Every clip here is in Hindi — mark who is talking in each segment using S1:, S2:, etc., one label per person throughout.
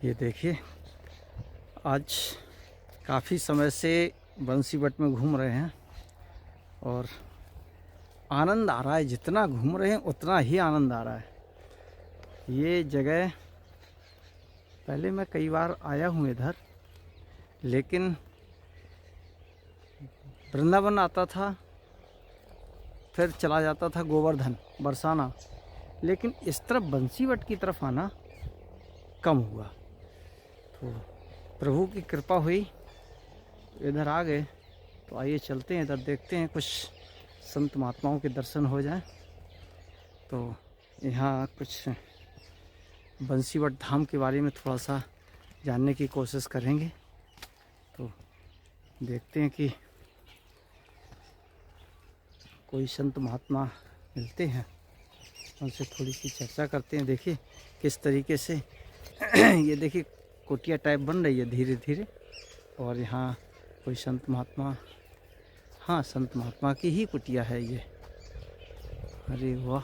S1: ये देखिए, आज काफ़ी समय से बंसीवट में घूम रहे हैं और आनंद आ रहा है। जितना घूम रहे हैं उतना ही आनंद आ रहा है। ये जगह पहले मैं कई बार आया हूँ इधर, लेकिन वृंदावन आता था, फिर चला जाता था गोवर्धन, बरसाना, लेकिन इस तरफ बंसीवट की तरफ आना कम हुआ। तो प्रभु की कृपा हुई, इधर आ गए। तो आइए चलते हैं इधर, देखते हैं कुछ संत महात्माओं के दर्शन हो जाएं। तो यहाँ कुछ बंसीवट धाम के बारे में थोड़ा सा जानने की कोशिश करेंगे। तो देखते हैं कि कोई संत महात्मा मिलते हैं, उनसे थोड़ी सी चर्चा करते हैं। देखिए किस तरीके से ये देखिए कुटिया टाइप बन रही है धीरे धीरे, और यहाँ कोई संत महात्मा, हाँ संत महात्मा की ही कुटिया है ये। अरे वाह,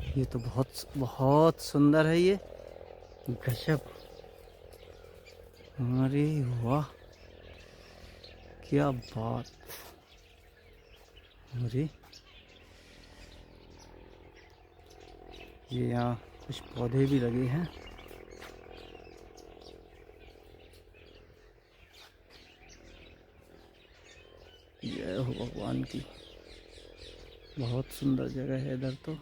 S1: ये तो बहुत बहुत सुंदर है ये, गजब। अरे वाह, क्या बात। अरे ये यहाँ कुछ पौधे भी लगे हैं। जय हो भगवान की, बहुत सुंदर जगह है इधर। तो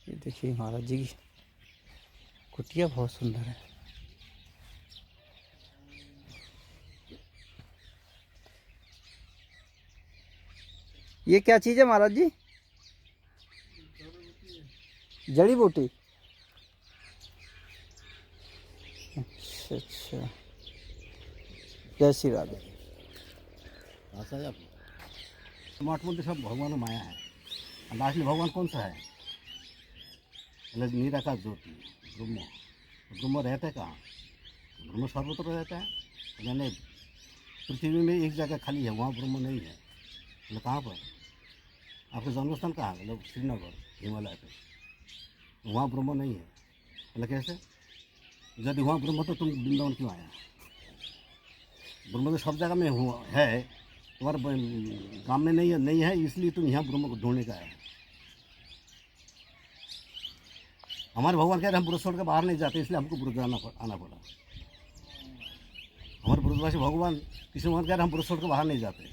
S1: ये देखिए महाराज जी की कुटिया बहुत सुंदर है। ये क्या चीज़ है महाराज जी? जड़ी बूटी। अच्छा अच्छा, जय श्री राधे।
S2: मठ सब भगवान माया है। असली भगवान कौन सा है? निराकार ज्योति ब्रह्म। ब्रह्म रहता कहाँ? ब्रह्म सर्वत्र रहता है। यानी पृथ्वी में एक जगह खाली है, वहाँ ब्रह्म नहीं है। मतलब कहाँ पर? आपका जन्मस्थान कहाँ? मतलब श्रीनगर, हिमालय पे, वहाँ ब्रह्म नहीं है। मतलब कैसे? यदि वहाँ ब्रह्म तो तुम वृंदावन क्यों आया? ब्रह्म तो सब जगह में हुआ है, तुम्हारे गाँव में नहीं है, इसलिए तुम यहाँ ब्रह्म को ढूंढने का है। हमारे भगवान कह रहे हम ब्रज छोड़ के बाहर नहीं जाते, इसलिए हमको ब्रज आना पड़ा। हमारे ब्रजवासी भगवान कृष्ण भगवान कह रहे हम ब्रज छोड़ के बाहर नहीं जाते,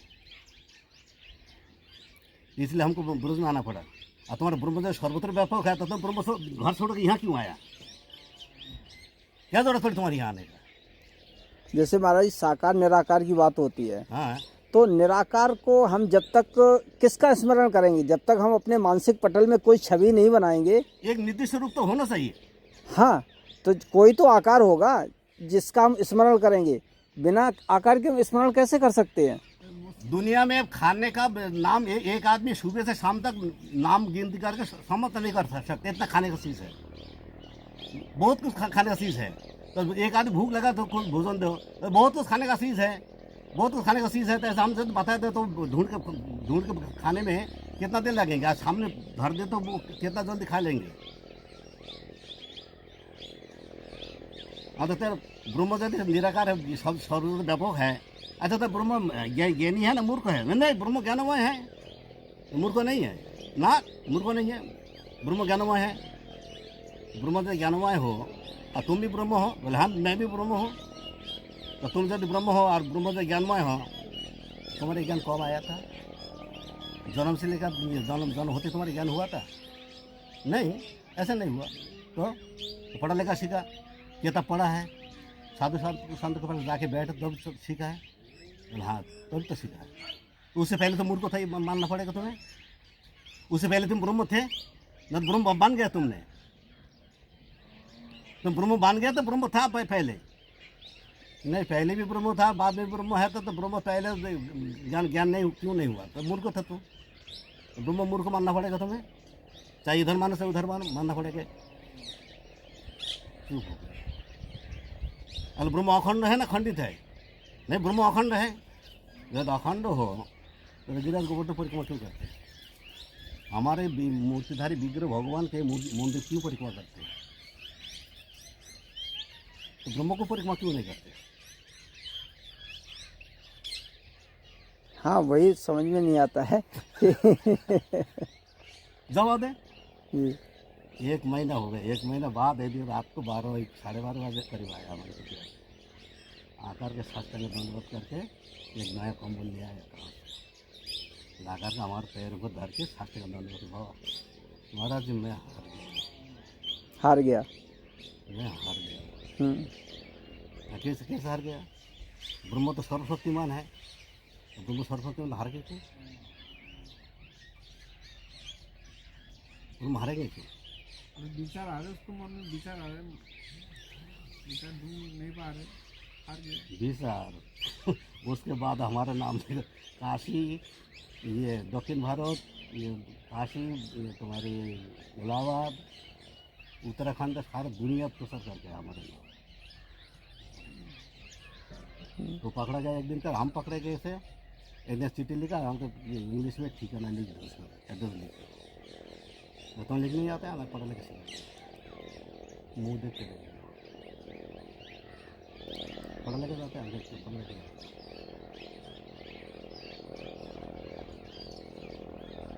S2: इसलिए हमको ब्रज में आना पड़ा। और तुम्हारा ब्रह्म जो सर्वत्र व्यापक है, तो तुम ब्रह्म घर छोड़ के यहाँ क्यों आया? क्या जरूरत पड़ी तुम्हारी यहाँ आने का?
S1: जैसे महाराज साकार निराकार की बात होती है,
S2: हाँ,
S1: तो निराकार को हम जब तक किसका स्मरण करेंगे? जब तक हम अपने मानसिक पटल में कोई छवि नहीं बनाएंगे।
S2: एक निर्दिष्ट रूप तो होना चाहिए।
S1: हाँ, तो कोई तो आकार होगा जिसका हम स्मरण करेंगे। बिना आकार के हम स्मरण कैसे कर सकते हैं?
S2: दुनिया में खाने का नाम एक आदमी सुबह से शाम तक नाम गिनती करके समाप्त नहीं कर सकते, इतना खाने का चीज़ है। बहुत कुछ खाने का चीज़ है। तो एक आदमी भूख लगा तो कुछ भोजन दो, तो बहुत कुछ खाने का चीज़ है, बहुत कुछ खाने का चीज़ है। तो ऐसा हमसे बताए थे, तो ढूंढ के खाने में कितना दिन लगेंगे? आज सामने भर दे तो वो कितना जल्दी खा लेंगे। हाँ, तो तेरा ब्रह्म यदि निराकार है, सब सर्व व्यापक है। अच्छा, तो ब्रह्म ज्ञानी है ना मूर्ख है? नहीं, ब्रह्म ज्ञानमय है, मूर्ख नहीं है ना, मूर्ख नहीं है, ब्रह्म ज्ञानमय है। ब्रह्म जब ज्ञानमय हो और तुम भी ब्रह्म हो, बोले हाँ मैं भी ब्रह्म हूँ। तो तुम यदि ब्रह्म हो और ब्रह्म जब ज्ञानमय हो, तुम्हारे ज्ञान कब आया था? जन्म से लेकर जन्म होते तुम्हारे ज्ञान हुआ था? नहीं, ऐसा नहीं हुआ। तो पढ़ा लिखा सीखा, किताब पढ़ा है, साधु संत के पास जाके बैठ तब तो सीखा है। हाँ, तब तो सीखा है। तो उससे पहले तो मूर्ख था, ये मानना पड़ेगा तुम्हें। उससे पहले तुम ब्रह्म थे न, ब्रह्म बन गया तुमने। तुम ब्रह्म बन गया तो ब्रह्म था पहले नहीं, पहले भी ब्रह्म था, बाद में ब्रह्म है। तो ब्रह्म पहले ज्ञान नहीं क्यों नहीं हुआ? तो मूर्ख था तू। तो ब्रह्म मूर्ख मानना पड़ेगा तुम्हें, चाहे इधर मानो चाहे उधर मानना पड़ेगा। क्यों हो गया? अगर ब्रह्म अखंड है ना खंडित है? नहीं, ब्रह्म अखंड है। जब अखंड हो तो गिरिराज गोवर्धन परिक्रमा क्यों करते हैं? हमारे मूर्तिधारी विग्रह भगवान के मंदिर क्यों परिक्रमा करते हैं? तो ब्रह्म को परिक्रमा क्यों नहीं करते?
S1: हाँ, वही समझ में नहीं आता है।
S2: जवाब दें।
S1: जी।
S2: 1 महीना हो गया, 1 महीना बाद यदि रात को 12 साढ़े 12 बजे करीब आया हमारे पास, आकर के साष्टांग दंडवत करके एक नया कंबल ले आया कहाँ से, ला कर के हमारे पैरों को धर के साष्टांग दंडवत, बाबा महाराज जी मैं
S1: हार गया।
S2: मैं हार गया। कैसे कैसे हार गया? ब्रह्म तो सर्वशक्तिमान है, तो ब्रह्म सर्वशक्तिमान हार गए क्यों? ब्रह्म हारेंगे क्यों?
S3: अभी विचार आ रहे, उसको मन में विचार आ रहे, विचार ढूंढ नहीं पा रहे, हार गए।
S2: विचार उसके बाद हमारा नाम काशी, ये दक्षिण भारत, ये काशी, ये तुम्हारी इलाहाबाद, उत्तराखंड, सारा दुनिया प्रसर करके हमारे नाम। तो पकड़ा गया एक दिन का, हम पकड़े गए थे, एड्रेस चिट्ठी लिखा, हमको ये इंग्लिश में ठिकाना लिख दो, उसमें एड्रेस लिख दो। तो लिख नहीं आता है, अलग पढ़ा लिख मुँह देख के पढ़ा लिखा जाता है, देख के पढ़ा लिखा जाता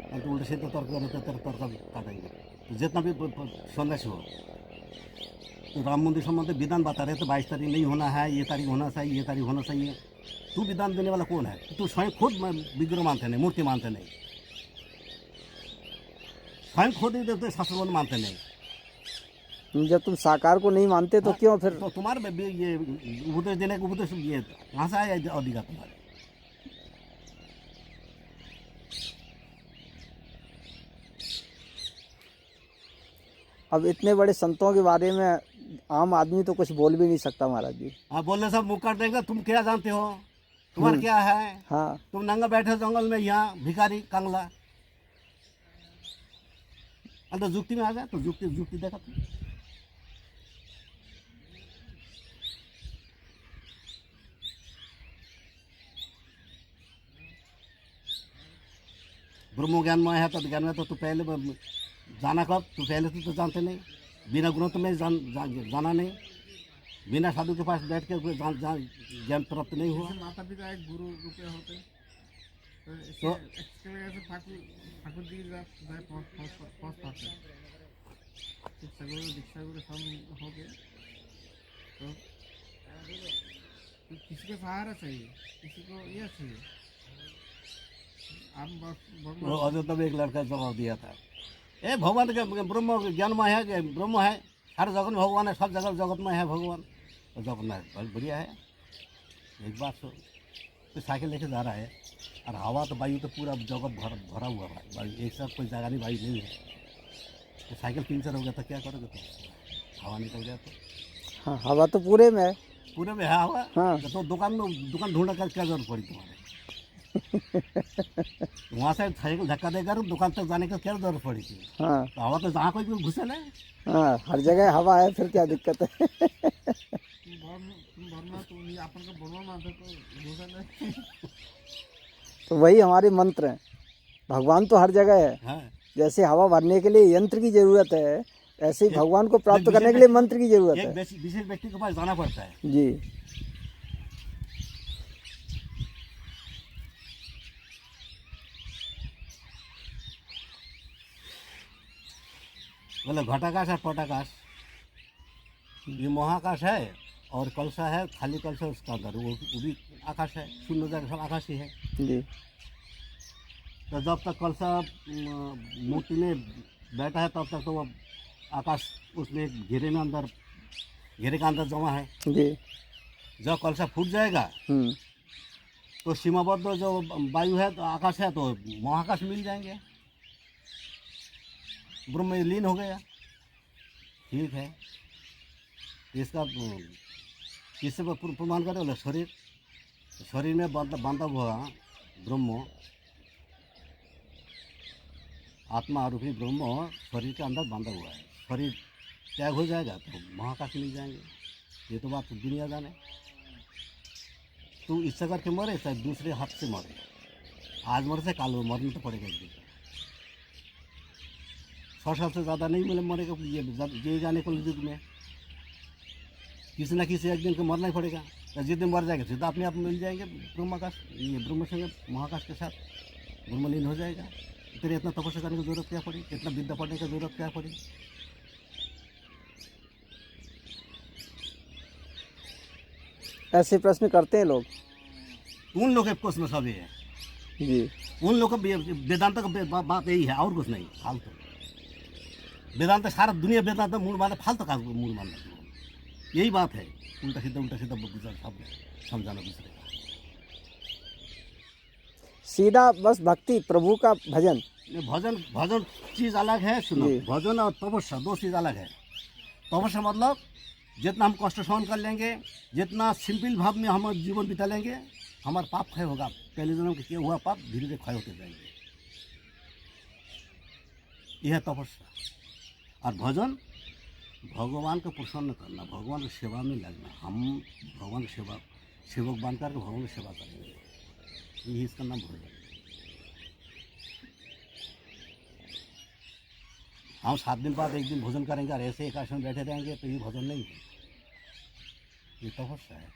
S2: है। तो उल्टे सीधे तर्क करते तर्क काटेंगे। तो जितना भी सन्यासी हो, तो राम मंदिर संबंध विधान बता रहे, तो 22 तारीख नहीं होना है, ये तारीख होना चाहिए, ये तारीख होना चाहिए। तू विधान देने वाला कौन है? तू स्वयं खुद विग्रह मानते नहीं, मूर्ति मानते नहीं, स्वयं खुद ही देते शास्त्र मानते नहीं।
S1: जब तुम साकार को नहीं मानते तो क्यों फिर?
S2: तो तुम्हारे ये उपदेश देने का उपदेश ये कहाँ से आया अधिकार तुम्हारे?
S1: अब इतने बड़े संतों के बारे में आम आदमी तो कुछ बोल भी नहीं सकता महाराज जी।
S2: हाँ, बोलने सब मुँह काट देंगे। तुम क्या जानते हो? तुम्हारा क्या है?
S1: हाँ,
S2: तुम नंगा बैठे हो जंगल में, यहाँ भिखारी कंगला। तो जुक्ति में आ गया, तो जुक्ति देखा तुम। ब्रह्म ज्ञान में है तो ज्ञान में तो पहले जाना कब? तो पहले तो जानते नहीं, बिना गुरु तो मैं जाना नहीं, बिना साधु के पास बैठ के ज्ञान प्राप्त नहीं हुआ।
S3: जैसे माता पिता एक गुरु रुपये होते, तो
S2: तो
S3: इसके वजह से ठाकुर जी जाए पहुँच पाते। शिक्षा गुरु दीक्षा गुरु सब हो गए, तो किसी को सहारा चाहिए, किसी को यह चाहिए। आप
S2: वो अयोध्या में एक लड़का जवाब दिया था, ए भगवान के ब्रह्म ज्ञान में है कि ब्रह्म है, हर जगत में भगवान है, सब जगह जगत में है भगवान, तो जगत में बहुत बढ़िया है। एक बात सो, तो साइकिल लेके जा रहा है और हवा तो वायु तो पूरा जगत भरा हुआ है, वायु एक साथ कोई जगह नहीं, वायु नहीं है। तो साइकिल पंचर हो गया तो क्या करोगे? तो हवा निकल गया तो
S1: हाँ, हवा तो पूरे में है।
S2: पूरे में है हवा।
S1: हाँ।
S2: तो दुकान ढूंढने का क्या जरूरत पड़ी तुम्हारे? वहाँ से साइकिल धक्का देकर दुकान तक जाने का क्या जरूरत पड़ी थी?
S1: हाँ,
S2: तो हवा तो जहाँ कोई भी घुसे ना।
S1: हाँ, हर जगह हवा है, फिर क्या दिक्कत है?
S3: तुम भरना तो नहीं, अपन को बोलवा मानते तो दूसरा नहीं।
S1: तो वही हमारे मंत्र हैं। भगवान तो हर जगह है।
S2: हाँ।
S1: जैसे हवा भरने के लिए यंत्र की जरूरत है, ऐसे ही भगवान को प्राप्त करने के लिए मंत्र की जरूरत
S2: एक
S1: है।
S2: विशेष व्यक्ति के पास जाना पड़ता है।
S1: जी।
S2: मतलब घटाकाश और पटाकाश, ये महाकाश है, और कलसा है, खाली कलसा उसका अंदर वो भी आकाश है, शून्य जगह सब आकाश ही है।
S1: जी।
S2: तो जब तक कलसा मूर्ति में बैठा है तब तक तो वो आकाश उसमें घेरे में अंदर, घेरे का अंदर जमा है।
S1: जी।
S2: जब कलसा फूट जाएगा तो सीमाबद्ध जो वायु है तो आकाश है, तो महाकाश मिल जाएंगे, ब्रह्म में लीन हो गया। ठीक है, इसका किससे प्रमाण करें? बोले शरीर में बांधा हुआ ब्रह्म, आत्मा आरूपी ब्रह्म शरीर के अंदर बांधा हुआ है। शरीर त्याग हो जाएगा तो महाकाश मिल जाएंगे। ये तो बात दुनिया जाने। तू इससे करके मरे चाहे दूसरे हाथ से मरे, आज मर से काल मरना तो पड़ेगा एक दिन। 100 साल से ज़्यादा नहीं मिले मरेगा, ये जाने को युग में किसी न किसी एक दिन को मरना ही पड़ेगा। तो जिस दिन मर जाएगा सीधा अपने आप मिल जाएंगे ब्रह्माकाश, ये ब्रह्म संग महाकाश के साथ ब्रह्मलीन हो जाएगा। तेरे इतना तपस्या करने की जरूरत क्या पड़ी, इतना विद्या पढ़ने की जरूरत क्या पड़ी।
S1: ऐसे प्रश्न करते हैं लोग।
S2: उन लोग के प्रश्न सब ये है
S1: जी।
S2: उन लोग का वेदांत का बात यही है और कुछ नहीं। फालतू वेदांत सारा दुनिया वेदांत मूल माने, फालतू का मूल मानना, यही बात है। उल्टा सीधा विचार सब समझाना दूसरे का।
S1: सीधा बस भक्ति, प्रभु का भजन।
S2: ये भजन चीज़ अलग है। सुनो,
S1: जी।
S2: भजन और तपस्या दो चीज़ अलग है। तपस्या मतलब जितना हम कष्ट सहन कर लेंगे, जितना सिंपल भाव में हम जीवन बिता लेंगे, हमारा पाप क्षय होगा। पहले जन्म के किया हुआ पाप धीरे धीरे क्षय होते जाएंगे, यह है तपस्या। और भजन भगवान को प्रसन्न करना, भगवान की सेवा में लगना। हम भगवान की सेवा सेवक बन कर भगवान की सेवा करेंगे, यही इसका नाम भजन। हम 7 दिन बाद एक दिन भोजन करेंगे और ऐसे एक आसन में बैठे रहेंगे तो ये भजन नहीं है, ये तपस्या है।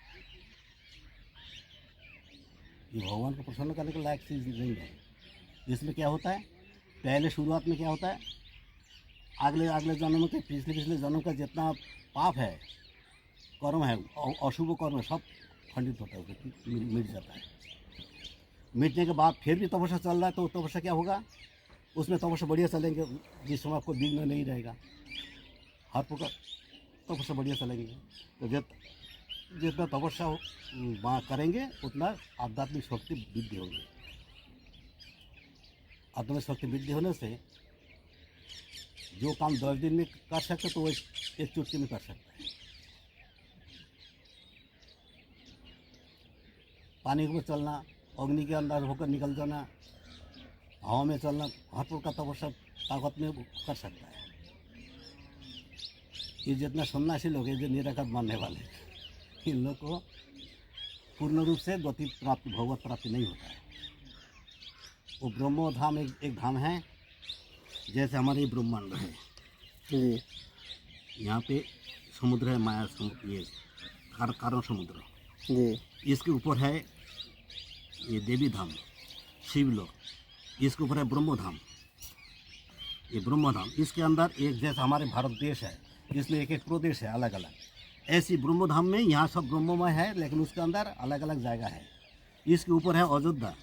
S2: ये भगवान को प्रसन्न करने के लायक चीज़ नहीं है। इसमें क्या होता है, पहले शुरुआत में क्या होता है, अगले जन्म के पिछले जन्म का जितना पाप है, कर्म है, अशुभ कर्म है, सब खंडित होता है, मिट जाता है। मिटने के बाद फिर भी तपस्या चल रहा है तो तपस्या क्या होगा, उसमें तपस्या बढ़िया चलेंगे, जिस समय आपको विघ्न नहीं रहेगा, हर प्रकार तपस्या बढ़िया चलेंगे। तो जितना तपस्या करेंगे उतना आध्यात्मिक शक्ति वृद्धि होगी। आध्यात्मिक शक्ति वृद्धि होने से जो काम 10 दिन में कर सकते तो वो एक चुटकी में कर सकता है। पानी में चलना, अग्नि के अंदर होकर निकल जाना, हवा में चलना, हर प्रकार तपस्या ताकत में कर सकता है। ये जितना सन्यासी लोग हैं जो निराकार मानने वाले, इन लोग को पूर्ण रूप से गति प्राप्ति, भगवत प्राप्ति नहीं होता है। वो ब्रह्मो धाम एक धाम है, जैसे हमारे ये ब्रह्मांड है
S1: जी।
S2: यहाँ पे समुद्र है, माया समुद्र, ये कारण समुद्र
S1: जी।
S2: इसके ऊपर है ये देवी धाम, शिवलोक, इसके ऊपर है ब्रह्मो धाम, ये ब्रह्म धाम। इसके अंदर एक जैसा हमारे भारत देश है, इसमें एक एक प्रदेश है अलग अलग। ऐसी ब्रह्म धाम में यहाँ सब ब्रह्ममय है, लेकिन उसके अंदर अलग अलग जगह है। इसके ऊपर है अयोध्या,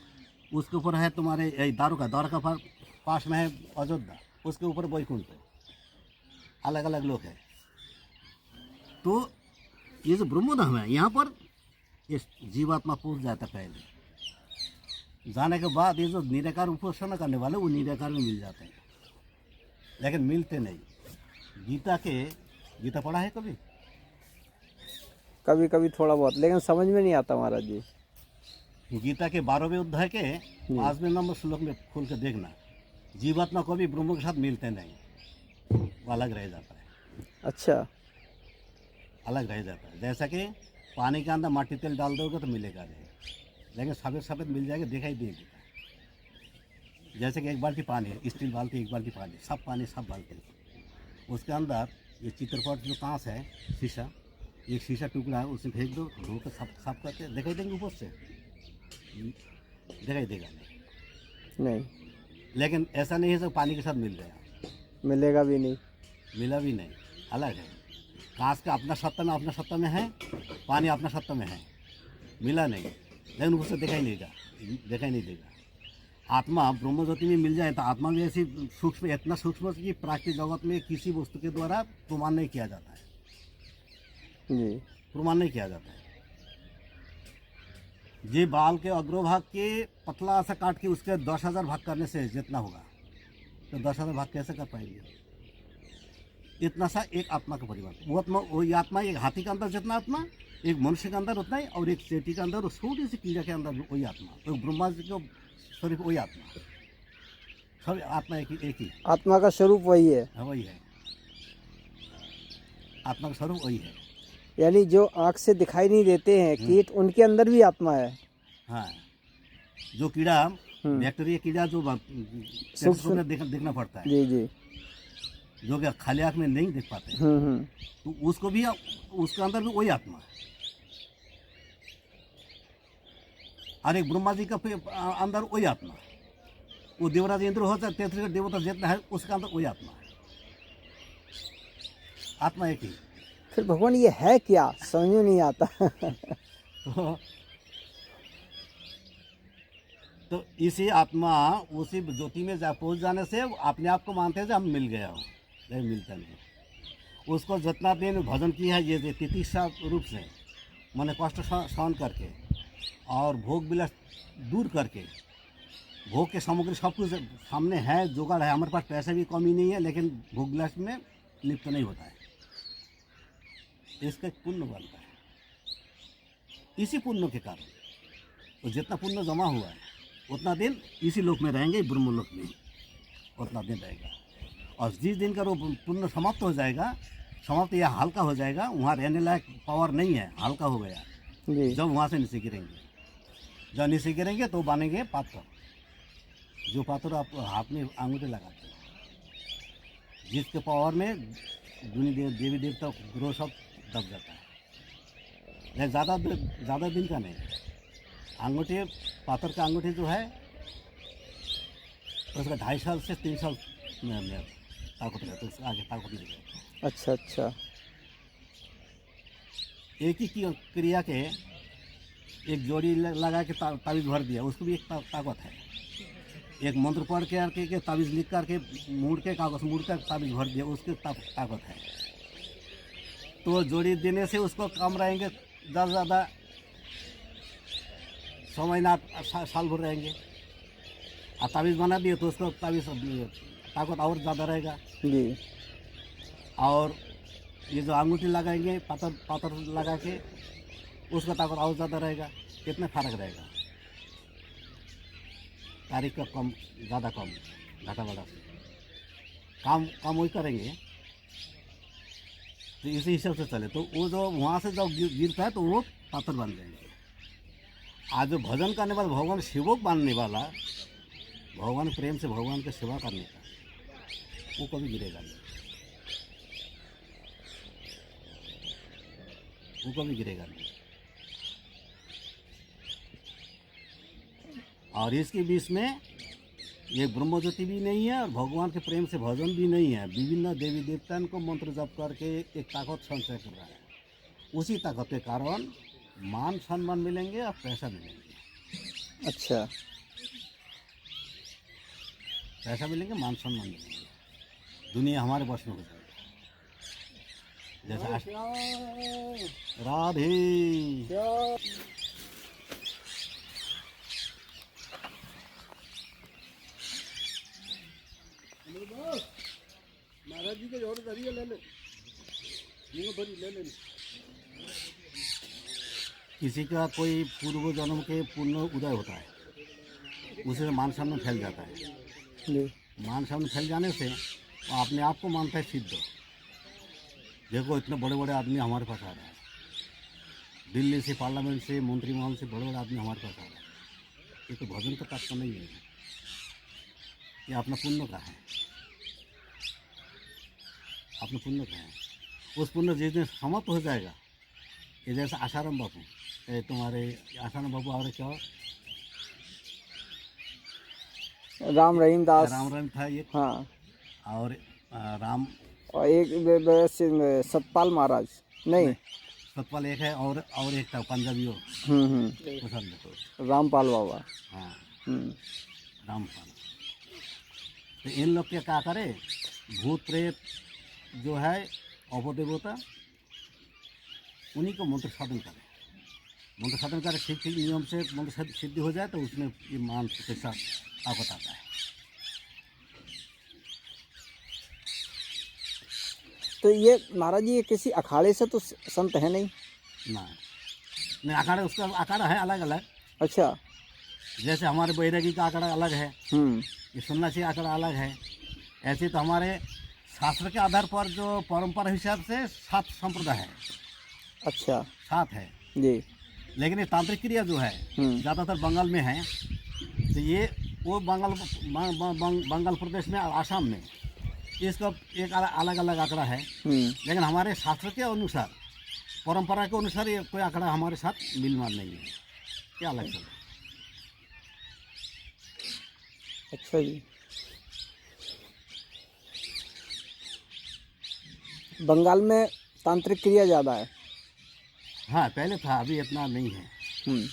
S2: उसके ऊपर है तुम्हारे द्वारका पास में है अयोध्या, उसके ऊपर वैकुंठ, अलग अलग लोग हैं। तो ये जो ब्रह्म धाम है, यहाँ पर ये जीवात्मा पूछ जाता है। पहले जाने के बाद ये जो निराकार उपासना करने वाले वो निराकार में मिल जाते हैं, लेकिन मिलते नहीं। गीता पढ़ा है कभी?
S1: कभी कभी थोड़ा बहुत, लेकिन समझ में नहीं आता महाराज जी।
S2: गीता के 12वें अध्याय के 5वें नंबर श्लोक में खोल के देखना, जीवात्मा कभी ब्रह्म के साथ मिलते नहीं, वो अलग रह जाता है।
S1: अच्छा।
S2: अलग रह जाता है। जैसा कि पानी के अंदर माटी तेल डाल दोगे तो मिलेगा नहीं, लेकिन सफ़ेद सफ़ेद मिल जाएगा, दिखाई नहीं देगा। जैसे कि एक बाल्टी पानी है, स्टील बाल्टी, एक बाल्टी पानी, सब बाल्टी, उसके अंदर ये चित्रपट जो कांच है, शीशा, एक शीशा टुकड़ा है, उसमें फेंक दो, धो कर साफ करके दिखाई देंगे ऊपर से? दिखाई देगा
S1: नहीं।
S2: लेकिन ऐसा नहीं है जो पानी के साथ मिल गया,
S1: मिलेगा भी नहीं,
S2: मिला भी नहीं, अलग है। कांच का अपना सत्ता में है, पानी अपना सत्ता में है, मिला नहीं, लेकिन उससे दिखाई नहीं देगा। आत्मा ब्रह्म ज्योति में मिल जाए तो आत्मा भी ऐसी सूक्ष्म, इतना सूक्ष्म कि प्राकृतिक जगत में किसी वस्तु के द्वारा प्रमाण नहीं किया जाता है
S1: जी।
S2: प्रमाण नहीं किया जाता है। ये बाल के अग्रभाग के पतला सा काट के उसके 10,000 भाग करने से जितना होगा, तो 10,000 भाग कैसे कर पाएंगे? इतना सा एक आत्मा का परिवार, वो आत्मा एक हाथी के अंदर जितना आत्मा, एक मनुष्य के अंदर उतना ही, और एक चेटी के अंदर, छोटी सी कीड़ा के अंदर वही आत्मा, तो ब्रह्मा जी को स्वरूप वही आत्मा, सब आत्मा एक ही।
S1: आत्मा का स्वरूप वही है।
S2: हाँ, वही है, आत्मा का स्वरूप वही है।
S1: यानी जो आँख से दिखाई नहीं देते हैं कीट, उनके अंदर भी आत्मा है।
S2: हाँ, जो कीड़ा बैक्टीरिया कीड़ा जो टेलीस्कोप में देखना पड़ता है,
S1: जी जी।
S2: जो कि खाली आँख में नहीं देख पाते, तो उसको भी, उसके अंदर भी वही आत्मा है। और एक ब्रह्मा जी का अंदर वही आत्मा है। वो देवराज इंद्र होता है, 33 देवता जितना है, उसका अंदर वही आत्मा है। आत्मा एक ही।
S1: फिर भगवान ये है क्या, समझ में नहीं आता।
S2: तो इसी आत्मा उसी ज्योति में पहुंच जाने से अपने आप को मानते हैं कि हम मिल गया हो, नहीं मिलता नहीं। उसको जितना दिन भजन किया है, ये तितिक्षा रूप से, मैंने कष्ट सहन करके और भोग विलास दूर करके, भोग के सामग्री सब कुछ सामने है, जुगाड़ है, हमारे पास पैसे की कमी नहीं है, लेकिन भोग विलास में लिप्त नहीं होता है, इसका एक पुण्य बनता है। इसी पुण्य के कारण तो जितना पुण्य जमा हुआ है उतना दिन इसी लोक में रहेंगे, ब्रह्म लोक में उतना दिन रहेगा। और जिस दिन का वो पुण्य समाप्त हो जाएगा, समाप्त या हल्का हो जाएगा, वहाँ रहने लायक पावर नहीं है, हल्का हो गया
S1: जी।
S2: जब वहाँ से नीचे गिरेंगे, जब नीचे गिरेंगे तो बनेंगे पाथर। जो पाथर आप हाथ में अंगूठे लगाते हैं, जिसके पावर में देवी देवता ग्रह सब दब जाता है। ज़्यादा दिन का नहीं, अंगूठे, पाथर का अंगूठे जो है उसका 2.5 साल से 3 साल में ताकत रहता है, उसके आगे ताकत नहीं रहती।
S1: अच्छा अच्छा।
S2: एक ही क्रिया के एक जोड़ी लगा के ताबीज़ भर दिया, उसको भी एक ताकत है। एक मंत्र पढ़ के ताबीज़ लिख करके मुड़ के कागज मुड़ कर ताबीज़ भर दिया, उसकी ताकत है। तो जोड़ी देने से उसको कम रहेंगे, ज़्यादा से ज़्यादा 6 महीना साल भर रहेंगे। और ताबीज़ बना दिए तो उसको ताबीज़ ताकत और ज़्यादा रहेगा
S1: जी।
S2: और ये जो अंगूठी लगाएंगे पाथर लगा के, उसका ताकत और ज़्यादा रहेगा। कितना फर्क रहेगा, तारीख का कम ज़्यादा कम, घाटा बढ़ा काम वही करेंगे। तो इसी हिसाब से चले तो वो जो वहाँ से जब गिरता है तो वो पाथर बन जाएंगे। आज जो भजन करने वाला, भगवान सेवक बनने वाला, भगवान प्रेम से भगवान की सेवा करने का, वो कभी गिरेगा नहीं, वो कभी गिरेगा नहीं। और इसके बीच में ये ब्रह्म ज्योति भी नहीं है और भगवान के प्रेम से भजन भी नहीं है। विभिन्न देवी देवताओं को मंत्र जप करके एक ताकत संचय कर रहा है। उसी ताकत के कारण मान सम्मान मिलेंगे और पैसा मिलेंगे।
S1: अच्छा।
S2: पैसा मिलेंगे, मान सम्मान मिलेंगे, दुनिया हमारे बस में हो जाएगी। जैसा राधे
S3: महाराज जी के और जरिए ले ले,
S2: किसी का कोई पूर्व जन्म के पुण्य उदय होता है, उसी से मान सम्मान फैल जाता है।
S1: जी।
S2: मान सम्मान फैल जाने से वो अपने आप को मानता है सिद्ध। देखो इतने बड़े बड़े आदमी हमारे पास आ रहे हैं, दिल्ली से, पार्लियामेंट से, मंत्री महल से बड़े बड़े आदमी हमारे पास आ रहे हैं। ये तो भजन का तात्पर्य नहीं है, ये अपना पुण्य का है, अपने पुण्य का है। उस पुण्य जिस दिन समाप्त हो जाएगा, ये जैसे आसाराम बापू, तुम्हारे आसाराम बापू और क्या
S1: राम रहीम दास,
S2: राम था ये,
S1: हाँ,
S2: और राम,
S1: और एक सतपाल महाराज, नहीं
S2: सतपाल एक है, और एक था पंजाबी हो, पसंद तो
S1: रामपाल बाबा।
S2: हाँ, रामपाल। तो इन लोग के क्या करे, भूत प्रेत जो है अपदेवता, उन्हीं को मंत्र साधन करे, मंत्र साधन करे ठीक ठीक नियम से मंत्र सिद्धि हो जाए तो उसमें ये मान के साथ ताकत आता है।
S1: तो ये महाराज जी, ये किसी अखाड़े से तो संत है नहीं?
S2: ना, नहीं, अखाड़ा, उसका अखाड़ा है अलग अलग।
S1: अच्छा।
S2: जैसे हमारे बैरागी का अखाड़ा अलग है, ये सन्यासी अखाड़ा अलग है। ऐसे तो हमारे शास्त्र के आधार पर जो परंपरा हिसाब से 7 संप्रदाय है,
S1: अच्छा
S2: 7 है।
S1: जी।
S2: लेकिन ये तांत्रिक क्रिया जो है ज़्यादातर बंगाल में है, तो ये वो बंगाल प्रदेश में और आसाम में इसका एक अलग अलग आंकड़ा है। लेकिन हमारे शास्त्र के अनुसार, परंपरा के अनुसार ये कोई आंकड़ा हमारे साथ मिलमाल नहीं है, क्या अलग चल रहा है।
S1: अच्छा जी। बंगाल में तांत्रिक क्रिया ज़्यादा है।
S2: हाँ पहले था, अभी इतना नहीं है।
S1: हम्म।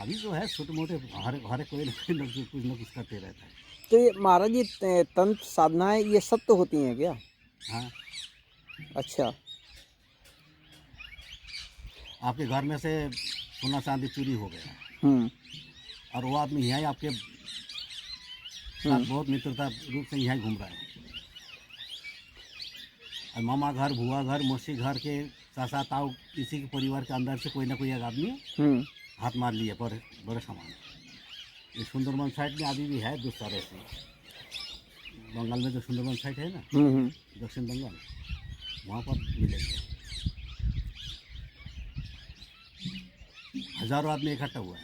S2: अभी जो है छोटे मोटे हर कोई ना कोई कुछ ना कुछ करते रहता है।
S1: तो ये महाराज जी तंत्र साधनाएं ये सब तो होती हैं क्या?
S2: हाँ,
S1: अच्छा।
S2: आपके घर में से सोना चांदी चोरी हो गया
S1: हम्म।
S2: और वो आदमी यहाँ ही आपके साथ बहुत मित्रता रूप से यहाँ घूम रहा है, और मामा घर, भुआ घर, मौसी घर के चाचा ताऊ किसी के परिवार के अंदर से कोई ना कोई एक आदमी हाथ मार लिए बड़े सामान। ये सुंदरबन साइड में अभी भी है दो सारे से, बंगाल में जो सुंदरबन साइड है ना, दक्षिण बंगाल, वहाँ पर मिलेंगे। हजारों आदमी इकट्ठा हुआ है,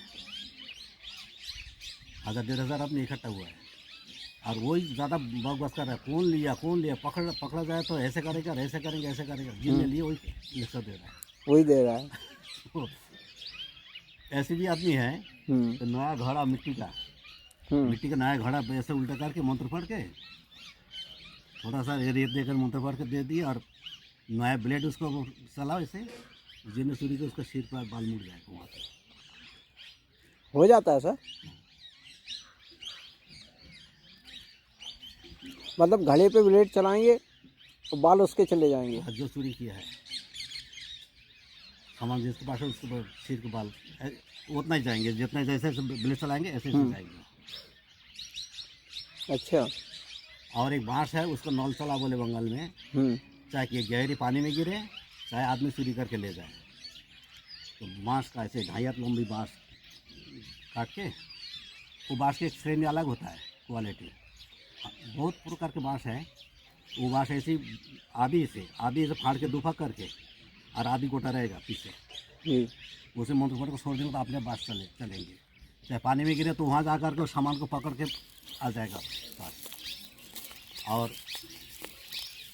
S2: 1000-1500 आदमी इकट्ठा हुआ है, और वही ज़्यादा बकवास कर रहा है, कौन लिया, पकड़ा जाए तो ऐसे करेगा, ऐसे करेंगे, ऐसे करेगा, जिनने लिए वही लेक्चर दे रहा है,
S1: वही दे रहा है।
S2: ऐसे भी आदमी है तो नया घड़ा मिट्टी का नया घड़ा ऐसे उल्टा करके मंत्र पढ़ के थोड़ा सा रेत देकर मंत्र पढ़ के दे दिया, और नया ब्लेड उसको चलाओ ऐसे जिन्हें सूरी के उसका सिर पर बाल मुड़ जाएगा, वहाँ पे
S1: हो जाता है सर? मतलब घड़े पे ब्लेड चलाएंगे तो बाल उसके चले जाएंगे?
S2: जो चोरी किया है सामान जिसके पास है उसके सिर के बाल उतना ही जाएंगे, जितना जैसे ब्लेड चलाएंगे ऐसे जाएंगे।
S3: अच्छा।
S2: और एक बांस है, उसको नौल चला बोले बंगाल में, चाहे कि गहरी पानी में गिरे चाहे आदमी चोरी करके ले जाए, तो बांस का ऐसे 2.5 हाथ लंबी बांस काट के, वो बांस की एक श्रेणी अलग होता है, क्वालिटी बहुत प्रकार के बांस है। वो बांस ऐसी आधी से फाड़ के दुफा करके और आधी गोटा रहेगा पीछे, उसे मंत्र पढ़ के छोड़ देंगे तो अपने बांस चलेंगे, चाहे पानी में गिरे तो वहाँ जा कर के सामान को पकड़ के आ जाएगा बांस। और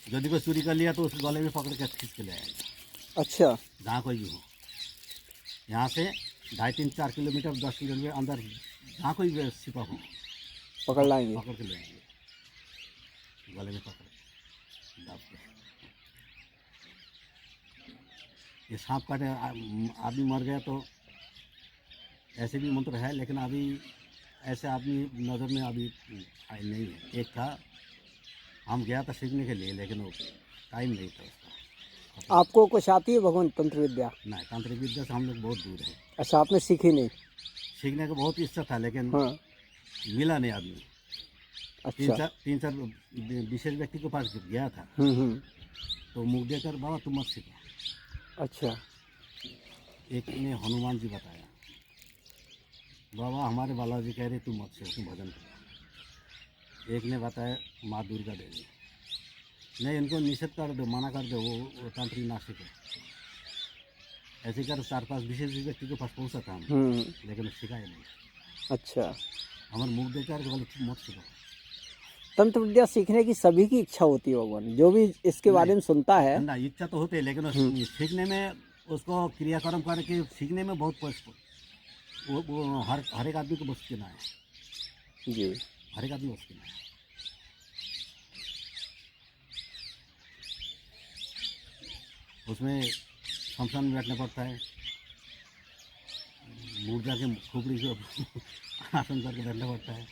S2: यदि कोई चोरी कर लिया तो उसके गले में पकड़ के खींच के ले आएगा।
S3: अच्छा।
S2: जहाँ कोई भी हो, यहाँ से 2.5-3-4 किलोमीटर 10 किलोमीटर अंदर जहाँ कोई भी छिपा हो
S3: पकड़ लाएंगे,
S2: पकड़ के ले आएंगे, गले में पकड़ के दाब के। ये सांप काटे आदमी मर गया तो ऐसे भी मंत्र है, लेकिन अभी ऐसे आदमी नज़र में अभी नहीं है। एक था, हम गया था सीखने के लिए, लेकिन वो टाइम नहीं था उसका।
S3: आपको कुछ आती है भगवान तंत्र विद्या?
S2: नहीं, तांत्रिक विद्या से हम लोग बहुत दूर हैं।
S3: अच्छा, आपने सीखी नहीं?
S2: सीखने का बहुत इच्छा था, लेकिन
S3: हाँ।
S2: मिला नहीं आदमी।
S3: अच्छा।
S2: 3-4 विशेष व्यक्ति के पास गया था, तो मुँह देकर बाबा तुम मत सीखो।
S3: अच्छा।
S2: एक ने हनुमान जी बताया, बाबा हमारे बालाजी कह रहे तुम मत सीखो, तुम भजन करो। एक ने बताया माँ दुर्गा देवी, नहीं इनको निषेध कर दो, मना कर दो, वो तांत्रिक ना सीखे। ऐसे कर 4-5 विशेष व्यक्ति के पास पहुँचा था हम, लेकिन सिखाया नहीं।
S3: अच्छा।
S2: हमारे मुँह देकर बोले तुम मत सीखो।
S3: तंत्र विद्या सीखने की सभी की इच्छा होती है भगवान, जो भी इसके बारे में सुनता है
S2: ना, इच्छा तो होती है, लेकिन सीखने में, उसको क्रियाक्रम करके सीखने में बहुत वो हर एक आदमी को बस के ना है
S3: जी।
S2: हर एक आदमी बस के ना है। उसमें शमशान में बैठना पड़ता है, मुर्दा के खोपड़ी को आसन करके बैठना पड़ता है।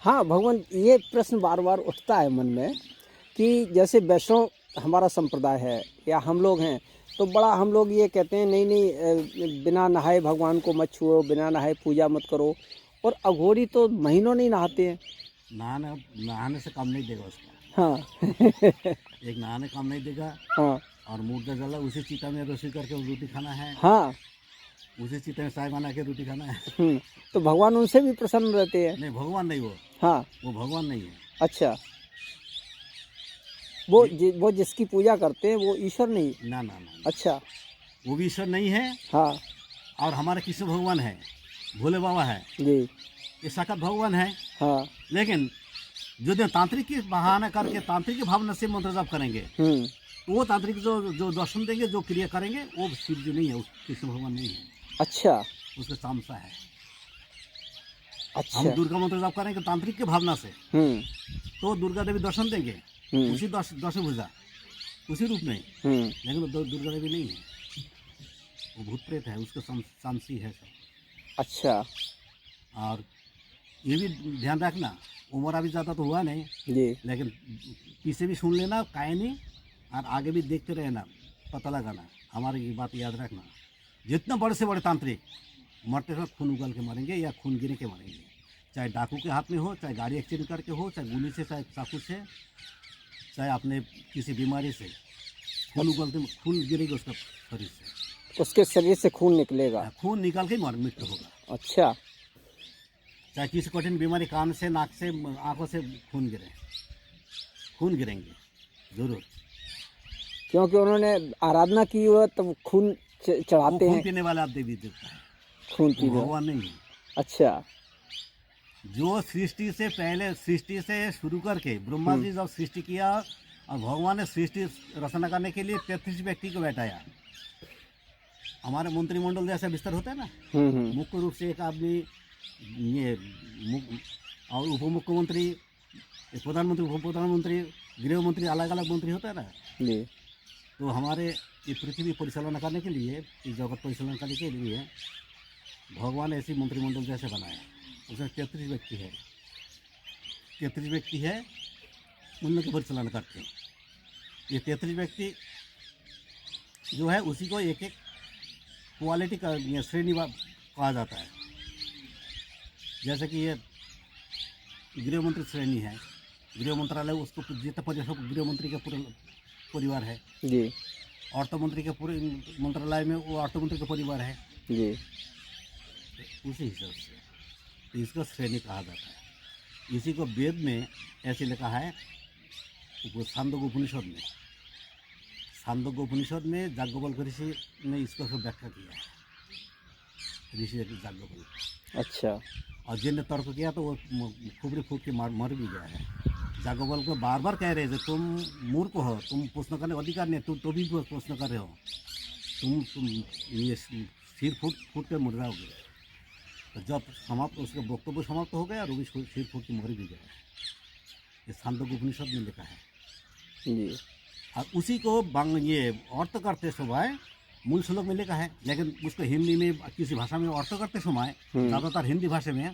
S3: हाँ भगवान, ये प्रश्न बार बार उठता है मन में कि जैसे वैष्णव हमारा संप्रदाय है या हम लोग हैं, तो बड़ा हम लोग ये कहते हैं नहीं बिना नहाए भगवान को मत छुओ, बिना नहाए पूजा मत करो, और अघोरी तो महीनों नहीं नहाते हैं।
S2: नहाने से काम नहीं देगा उसका।
S3: हाँ।
S2: एक नहाने काम नहीं देगा।
S3: हाँ।
S2: और मुर्दा जला उसी चीता में रोटी करके रोटी खाना है।
S3: हाँ।
S2: उसी चीता में चाय बना के रोटी खाना है।
S3: तो भगवान उनसे भी प्रसन्न रहते हैं।
S2: नहीं, भगवान नहीं वो।
S3: हाँ,
S2: वो भगवान नहीं है।
S3: अच्छा। वो जिसकी पूजा करते हैं वो ईश्वर नहीं?
S2: ना ना ना,
S3: अच्छा।
S2: वो भी ईश्वर नहीं है।
S3: हाँ
S2: और हमारे कृष्ण भगवान है, भोले बाबा है,
S3: जी।
S2: ये साक्षात भगवान है।
S3: हाँ।
S2: लेकिन जो दिन तांत्रिक की बहाना करके तांत्रिक की भावना से मंत्र जाप करेंगे, तो वो तांत्रिक जो दर्शन देंगे, जो क्रिया करेंगे, वो शिव जी नहीं है, वो कृष्ण भगवान नहीं है,
S3: अच्छा
S2: उसका तामसा है।
S3: अच्छा।
S2: हम दुर्गा मंत्र जाप करेंगे तांत्रिक की भावना से, तो दुर्गा देवी दर्शन देंगे, उसी दशभुजा, उसी रूप में। लेकिन वो दुर्गा देवी नहीं है, वो भूत प्रेत है, उसका सांसी है सब।
S3: अच्छा
S2: और ये भी ध्यान रखना, उम्र अभी ज़्यादा तो हुआ नहीं,
S3: जी।
S2: लेकिन पीछे भी सुन लेना, कायनी, और आगे भी देखते रहना, पता लगाना। हमारी ये बात याद रखना, जितना बड़े से बड़े तांत्रिक मरते समय खून उगल के मरेंगे या खून गिरे के मरेंगे, चाहे डाकू के हाथ में हो, चाहे गाड़ी एक्सीडेंट करके हो, चाहे गोली से, चाहे चाकू से, चाहे अपने किसी बीमारी से खून उगलते, खून गिरेगा उसका शरीर से,
S3: उसके शरीर से खून निकलेगा?
S2: खून निकाल के मृत्यु होगा।
S3: अच्छा।
S2: चाहे किसी कठिन बीमारी, कान से, नाक से, आंखों से खून गिरे, खून गिरेंगे जरूर,
S3: क्योंकि उन्होंने आराधना की हो तब खून चढ़ाते
S2: वो खून
S3: हैं।
S2: पीने वाला आप देवी देवता है,
S3: खून
S2: वो
S3: पी
S2: भगवान नहीं है।
S3: अच्छा।
S2: जो सृष्टि से पहले, सृष्टि से शुरू करके ब्रह्मा जी जब सृष्टि किया, और भगवान ने सृष्टि रचना करने के लिए 33 व्यक्ति को बैठाया। हमारे मंत्रिमंडल जैसा विस्तार होता है ना, मुख्य रूप से एक आदमी, ये और उप मुख्यमंत्री, प्रधानमंत्री, उप प्रधानमंत्री, गृह मंत्री, अलग अलग मंत्री होता है ना
S3: जी।
S2: तो हमारे ये पृथ्वी परिचालना करने के लिए, इस जगत परिचालना करने के लिए भगवान ऐसी मंत्रिमंडल जैसे बनाया। उसमें 33 व्यक्ति है, 33 व्यक्ति है, उन लोग परिचालन करते हैं। ये 33 व्यक्ति जो है, उसी को एक एक क्वालिटी का श्रेणी कहा जाता है। जैसे कि ये गृह मंत्री श्रेणी है, गृह मंत्रालय, उसको जितना परिवार, गृह मंत्री का पूरा परिवार है
S3: जी।
S2: अर्थ मंत्री के पूरे मंत्रालय में वो अर्थ मंत्री का परिवार है
S3: जी।
S2: उसी हिसाब से, तो इसको श्रेणी कहा जाता है। इसी को वेद में ऐसे लिखा है, वो छांदोग्य उपनिषद में, छांदोग्य उपनिषद में याज्ञवल्क्य ऋषि ने इसको सब व्याख्या किया है, ऋषि याज्ञवल्क्य।
S3: अच्छा।
S2: और जिनने तर्क किया तो वो खुबरी फूक के मर भी गया है। याज्ञवल्क्य बार बार कह रहे थे, तुम मूर्ख हो, तुम प्रश्न करने अधिकार नहीं, तुम तो भी प्रश्न कर रहे हो, तुम ये सिर फूट कर मर जाओगे। तो जब समाप्त, उसका वक्तव्य समाप्त हो गया और वो भी सिर फूट के मर भी गया। ये छांदोग्य उपनिषद में लिखा है
S3: जी।
S2: और उसी को ये अर्थ करते समय मूल श्लोक में लिखा है, लेकिन उसको हिंदी में किसी भाषा में अर्थ करते समय ज़्यादातर हिंदी भाषा में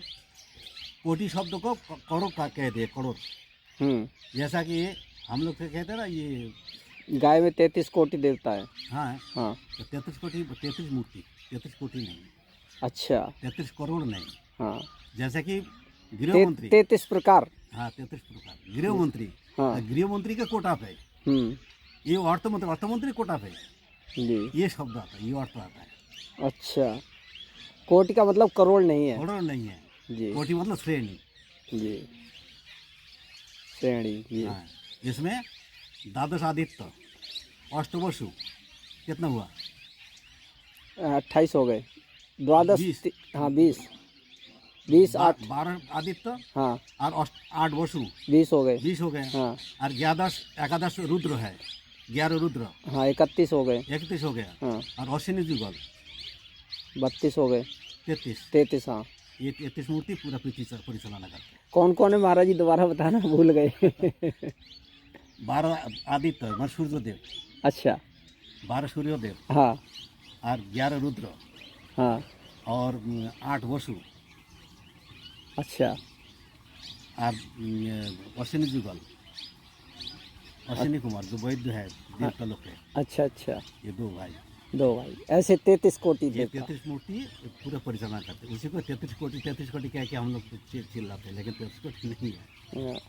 S2: कोटि शब्द को करोड़ का कहते हैं, करोड़। जैसा कि हम लोग कहते हैं ना, ये
S3: गाय में 33 कोटि देवता है।
S2: हाँ
S3: हाँ।
S2: तो 33 कोटि, 33 मूर्ति, 33 कोटि नहीं,
S3: अच्छा।
S2: 33 करोड़ नहीं।
S3: हाँ।
S2: जैसे कि गृह मंत्री,
S3: 33 प्रकार।
S2: हाँ 33 प्रकार गृह मंत्री।
S3: हाँ।
S2: गृह मंत्री का कोटा पे, ये अर्थ मंत्री कोटा पे
S3: जी।
S2: ये शब्द आता है, ये अर्थ आता है।
S3: अच्छा, कोटि का मतलब करोड़ नहीं है?
S2: करोड़ नहीं है
S3: जी।
S2: कोटि मतलब श्रेणी
S3: जी, श्रेणी जी।
S2: हाँ। इसमें द्वादश आदित्य, अष्टवसु, कितना हुआ?
S3: 28 हो गए, द्वादश
S2: 20।
S3: हाँ 20 8।
S2: 12 आदित्य
S3: हाँ।
S2: और 8 वसु,
S3: 20 हो गए।
S2: 20 हो गए।
S3: हाँ।
S2: और 11 एकादश रुद्र है, 11 रुद्र।
S3: हाँ 31 हो गए।
S2: 31 हो गया।
S3: हाँ।
S2: और अश्विनी जुगल
S3: 32 हो गए।
S2: 33।
S3: हाँ।
S2: ये 33 मूर्ति पूरा पृथ्वी परिचालना करते हैं।
S3: कौन कौन है महाराज जी, दोबारा बताना, भूल गए।
S2: 12 आदित्य मतलब सूर्यदेव,
S3: अच्छा।
S2: 12 सूर्यदेव।
S3: हाँ।
S2: और 11 रुद्र।
S3: हाँ।
S2: और 8 वसु।
S3: अच्छा।
S2: और अश्विनी जुगल, अश्विनी कुमार जो वैद्य है देवता लोग के।
S3: अच्छा अच्छा,
S2: ये 2 भाई,
S3: 2 भाई, ऐसे 33 कोटि
S2: ये
S3: देवता।
S2: 33 मूर्ति पूरा परिचालना करते हैं। उसी को 33 कोटि कह के हम लोग चिल्लाते हैं, लेकिन 33 कोटि नहीं है।
S3: हाँ।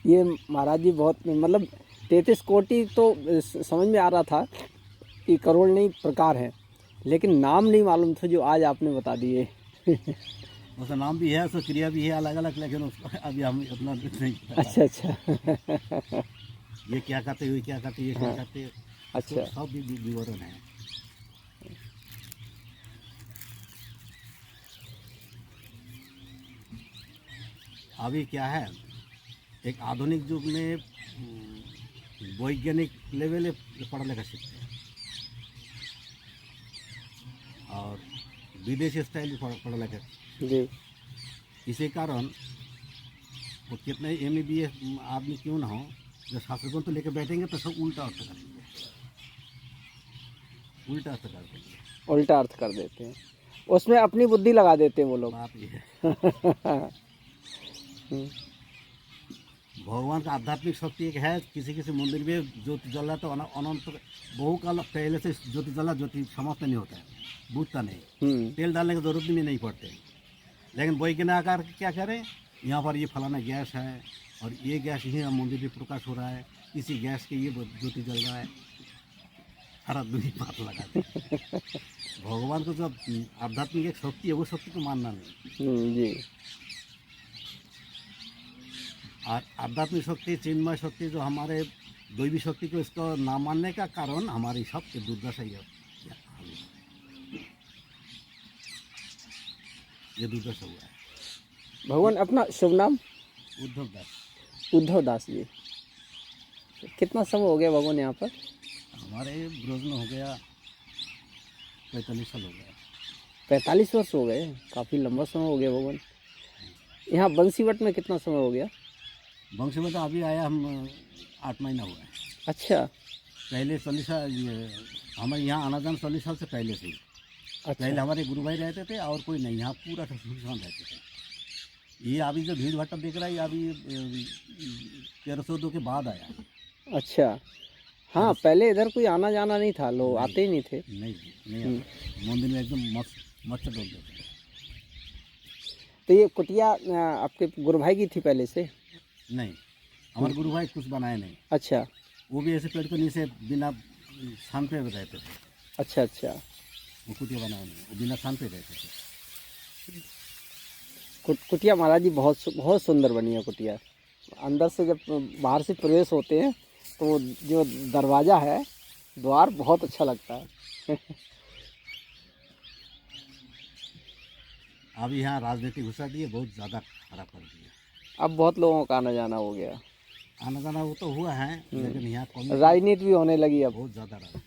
S3: ये महाराज जी बहुत, मतलब 33 कोटि तो समझ में आ रहा था कि करोड़ नहीं प्रकार हैं, लेकिन नाम नहीं मालूम था जो आज आपने बता दिए।
S2: उसका नाम भी है, उसका क्रिया भी है अलग अलग, लेकिन उसको अभी हम उतना नहीं पता।
S3: अच्छा अच्छा
S2: ये क्या करते, ये क्या करते, ये क्या करते,
S3: अच्छा।
S2: सब भी विवरण है। अभी क्या है, एक आधुनिक युग में वैज्ञानिक लेवल पे पढ़ा लिखा सीखते हैं और विदेशी स्टाइल भी पढ़ा लिखा।
S3: जी
S2: इसी कारण वो कितने MBBS आदमी क्यों ना हो, जो शास्त्रग्रंथ तो लेके बैठेंगे तो सब उल्टा अर्थ करेंगे, उल्टा अर्थ कर देंगे।
S3: उल्टा अर्थ कर देते हैं, उसमें अपनी बुद्धि लगा देते हैं वो लोग।
S2: बात ये है, भगवान का आध्यात्मिक शक्ति एक है। किसी किसी मंदिर में ज्योति जल रहा तो अनंत बहु काल पहले से ज्योति जला, ज्योति समाप्त नहीं होता है, बुझता नहीं, तेल डालने की जरूरत भी नहीं पड़ते। लेकिन वैज्ञानिक आकार क्या करें, यहाँ पर ये फलाना गैस है और ये गैस ही मंदिर में प्रकाश हो रहा है, इसी गैस के ये ज्योति जल रहा है, सारा दुनिया बात लगाते हैं। भगवान को जो आध्यात्मिक एक शक्ति है वो शक्ति को मानना नहीं।
S3: जी
S2: और आध्यात्मिक शक्ति, चिन्मय शक्ति जो हमारे दैवी शक्ति को इसको ना मानने का कारण हमारी सबके दुर्दशा ही है। ये दुर्दशा हुआ है।
S3: भगवान, अपना शुभ नाम?
S2: उद्धव दास।
S3: उद्धव दास जी। कितना समय हो गया भगवान यहाँ पर?
S2: हमारे ब्रोज में हो गया 45 साल हो गया।
S3: 45 वर्ष हो गए, काफ़ी लंबा समय हो गया भगवान। यहाँ बंसीवट में कितना समय हो गया?
S2: बंशी में तो अभी आया हम 8 महीना हुआ है।
S3: अच्छा
S2: पहले 40 साल हमारे यहाँ आना जाना 40 साल से पहले से ही। पहले
S3: अच्छा
S2: हमारे गुरु भाई रहते थे और कोई नहीं, यहाँ पूरा सुनसान रहते थे। ये अभी जो भीड़ भट्टा देख रहा है, ये अभी 1302 के बाद आया है।
S3: अच्छा। हाँ, पहले इधर कोई आना जाना नहीं था, लोग आते ही नहीं थे।
S2: नहीं मंदिर में एकदम मस्त डोल देते थे।
S3: तो ये कुटिया आपके गुरु भाई की थी पहले से?
S2: नहीं, हमारे गुरु भाई कुछ बनाए नहीं।
S3: अच्छा
S2: वो भी ऐसे पेड़ के नीचे बिना छान पे रहते थे।
S3: अच्छा अच्छा।
S2: वो कुटिया बनाए नहीं, वो बिना छान पे रहते थे।
S3: कुटिया महाराज जी बहुत सुंदर बनी है कुटिया। अंदर से जब बाहर से प्रवेश होते हैं तो जो दरवाज़ा है, द्वार बहुत अच्छा लगता है।
S2: अब यहाँ राजनीति घुसा दी है, बहुत ज़्यादा खराब कर दिया।
S3: अब बहुत लोगों का आना जाना हो गया।
S2: आना जाना वो तो हुआ है, लेकिन यहाँ कम
S3: राजनीति भी होने लगी अब।
S2: बहुत ज़्यादा रहा।